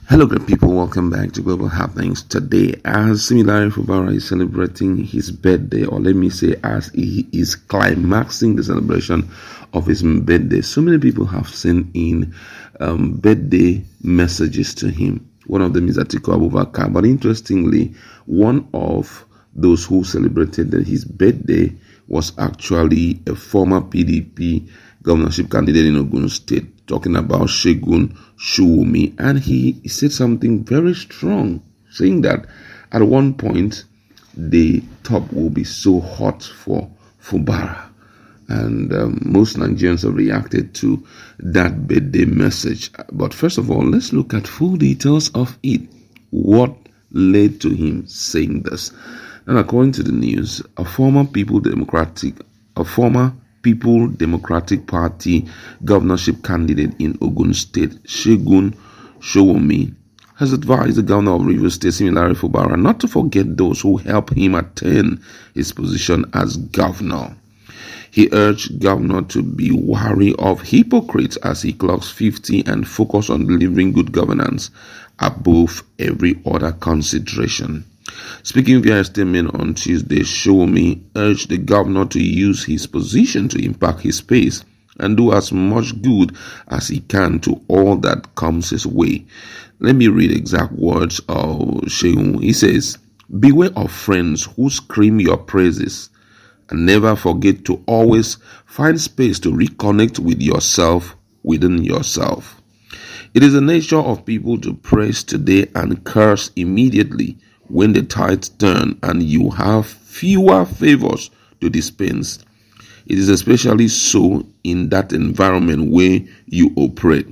Hello, great people. Welcome back to Global Happenings. Today, as similarly Fubara is celebrating his birthday, or let me say, as he is climaxing the celebration of his birthday, so many people have sent in birthday messages to him. One of them is Atiku Abubakar, but interestingly, one of those who celebrated his birthday was actually a former PDP governorship candidate in Ogun State, talking about Segun Shuwumi, and he said something very strong, saying that at one point the top will be so hot for Fubara. And most Nigerians have reacted to that birthday message. But first of all, let's look at full details of it. What led to him saying this? And according to the news, a former People Democratic Party governorship candidate in Ogun State, Segun Shuwumi, has advised the governor of Rivers State, Similari Fubara, not to forget those who helped him attain his position as governor. He urged governor to be wary of hypocrites as he clocks 50 and focus on delivering good governance above every other consideration. Speaking via a statement on Tuesday, Shuwumi urged the governor to use his position to impact his space and do as much good as he can to all that comes his way. Let me read exact words of Shuwumi. He says, "Beware of friends who scream your praises, and never forget to always find space to reconnect with yourself within yourself. It is the nature of people to praise today and curse immediately when the tides turn and you have fewer favors to dispense. It is especially so in that environment where you operate."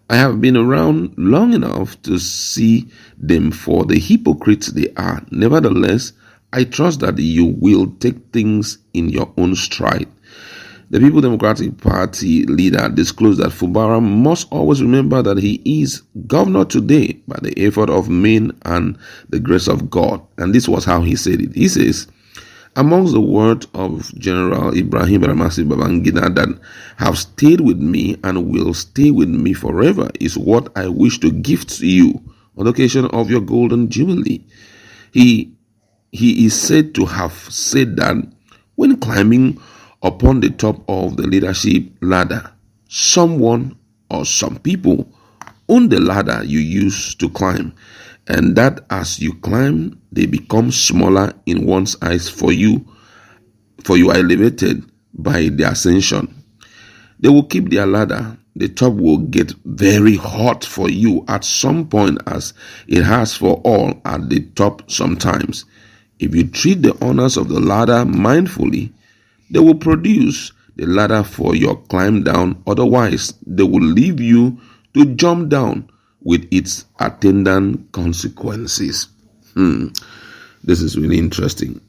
I have been around long enough to see them for the hypocrites they are. Nevertheless, I trust that you will take things in your own stride. The People Democratic Party leader disclosed that Fubara must always remember that he is governor today by the effort of men and the grace of God. And this was how he said it. He says, "Amongst the words of General Ibrahim Badamasi Babangida that have stayed with me and will stay with me forever is what I wish to gift to you on the occasion of your golden jubilee." He is said to have said that when climbing upon the top of the leadership ladder, someone or some people own the ladder you use to climb, and that as you climb, they become smaller in one's eyes for you are elevated by the ascension. They will keep their ladder. The top will get very hot for you at some point, as it has for all at the top sometimes. If you treat the owners of the ladder mindfully, they will produce the ladder for your climb down. Otherwise, they will leave you to jump down with its attendant consequences. This is really interesting.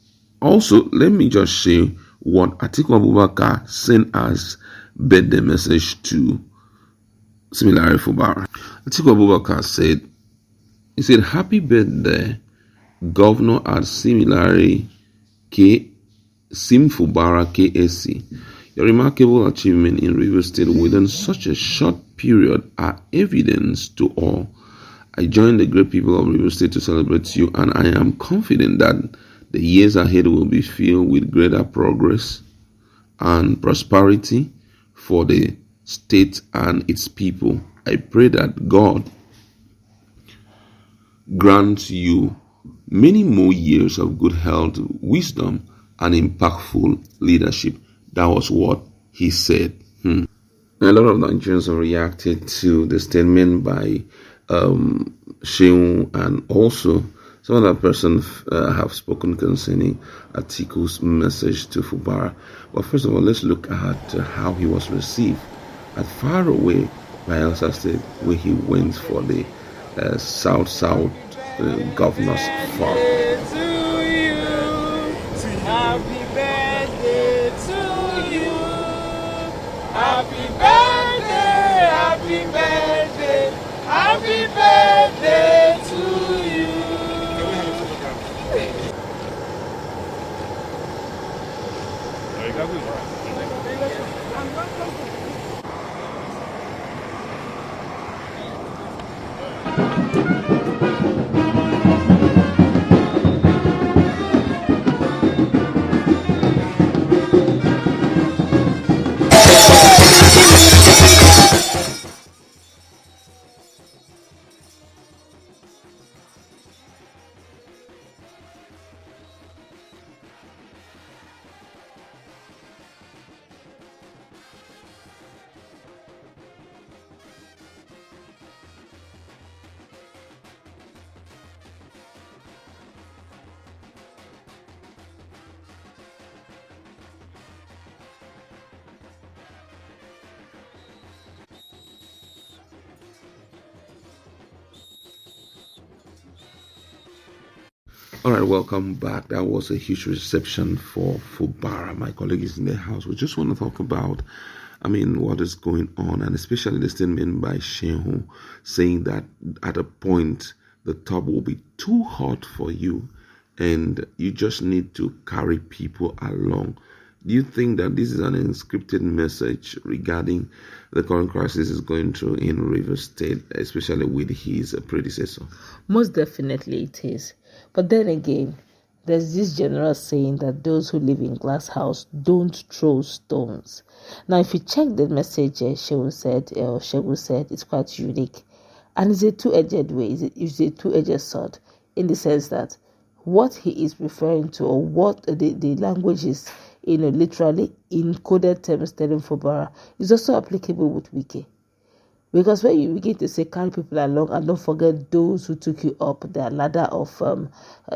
Also, let me just share what Atiku Abubakar sent as birthday message to Similari Fubara. Atiku Abubakar said, "Happy birthday, Governor at Similari Sim Fubara KSC. Your remarkable achievement in Rivers State within such a short period are evidence to all. I join the great people of Rivers State to celebrate you, and I am confident that the years ahead will be filled with greater progress and prosperity for the state and its people. I pray that God grants you many more years of good health, wisdom, and impactful leadership." That was what he said. A lot of Nigerians have reacted to the statement by Sheung, and also some other persons have spoken concerning Atiku's message to Fubara. But first of all, let's look at how he was received at far away Bayelsa State, where he went for the South Governor's Farm. Happy birthday to you. Happy birthday, happy birthday, happy birthday to you. All right, welcome back. That was a huge reception for Fubara. My colleague is in the house. We just want to talk about, what is going on, and especially the statement by Shehu saying that at a point the top will be too hot for you and you just need to carry people along. Do you think that this is an encrypted message regarding the current crisis is going through in Rivers State, especially with his predecessor? Most definitely it is. But then again, there's this general saying that those who live in glass house don't throw stones. Now, if you check the message Shegu said, it's quite unique. And it's a two-edged way. It's a two-edged sword in the sense that what he is referring to, or what the language is, literally in coded terms telling Fubara, is also applicable with Wiki. Because when you begin to say carry people along, and don't forget those who took you up their ladder of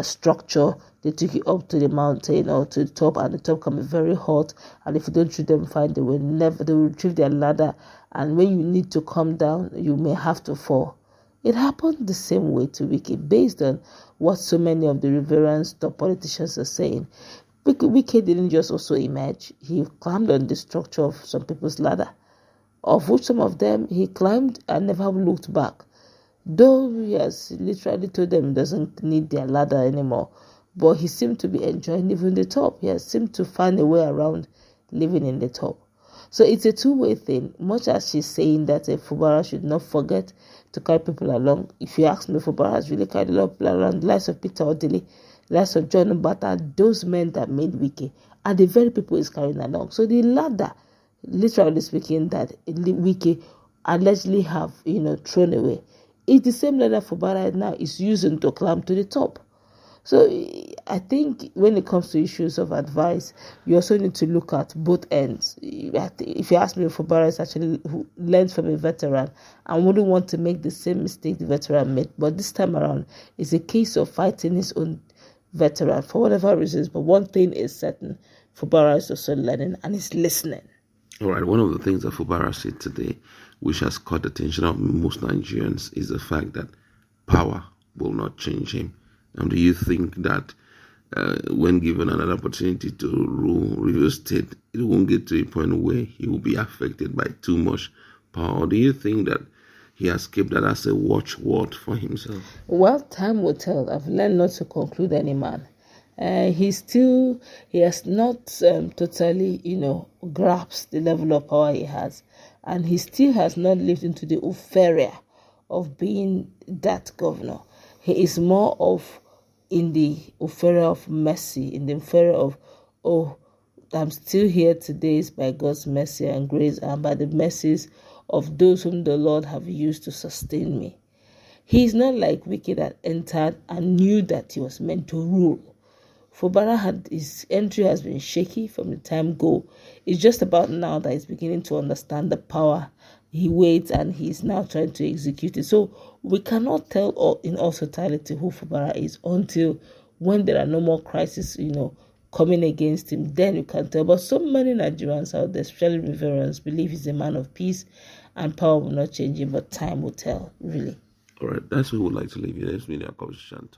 structure, they took you up to the mountain or to the top, and the top can be very hot. And if you don't treat them fine, they will retrieve their ladder. And when you need to come down, you may have to fall. It happened the same way to Wiki, based on what so many of the Riverians top politicians are saying. Wiki didn't just also emerge; he climbed on the structure of some people's ladder, of which some of them he climbed and never looked back. Though he has literally told them he doesn't need their ladder anymore, but he seemed to be enjoying even the top. He has seemed to find a way around living in the top. So it's a two-way thing. Much as she's saying that Fubara should not forget to carry people along. If you ask me, Fubara has really carried a lot of people around. The likes of Peter Odili, the likes of John Mbata, those men that made Wiki, are the very people he's carrying along. So the ladder, literally speaking, that Wiki allegedly have thrown away, it's the same ladder Fubara now is using to climb to the top. So I think when it comes to issues of advice, you also need to look at both ends. If you ask me, Fubara is actually who learned from a veteran and wouldn't want to make the same mistake the veteran made. But this time around, it's a case of fighting his own veteran for whatever reasons. But one thing is certain, Fubara is also learning and is listening. All right, one of the things that Fubara said today, which has caught the attention of most Nigerians, is the fact that power will not change him. And do you think that when given another opportunity to rule Rivers State, it won't get to a point where he will be affected by too much power? Or do you think that he has kept that as a watchword for himself? Well, time will tell. I've learned not to conclude any man. He has not totally, grasped the level of power he has. And he still has not lived into the euphoria of being that governor. He is more of in the euphoria of mercy, in the euphoria of, oh, I'm still here today is by God's mercy and grace and by the mercies of those whom the Lord have used to sustain me. He is not like Wiki that entered and knew that he was meant to rule. Fubara his entry has been shaky from the time go. It's just about now that he's beginning to understand the power he waits and he's now trying to execute it. So we cannot tell in all totality who Fubara is until when there are no more crises, coming against him. Then you can tell. But so many Nigerians out there, especially Riverians, believe he's a man of peace and power will not change him, but time will tell, really. All right, that's what we would like to leave you. Let's meet our conversation.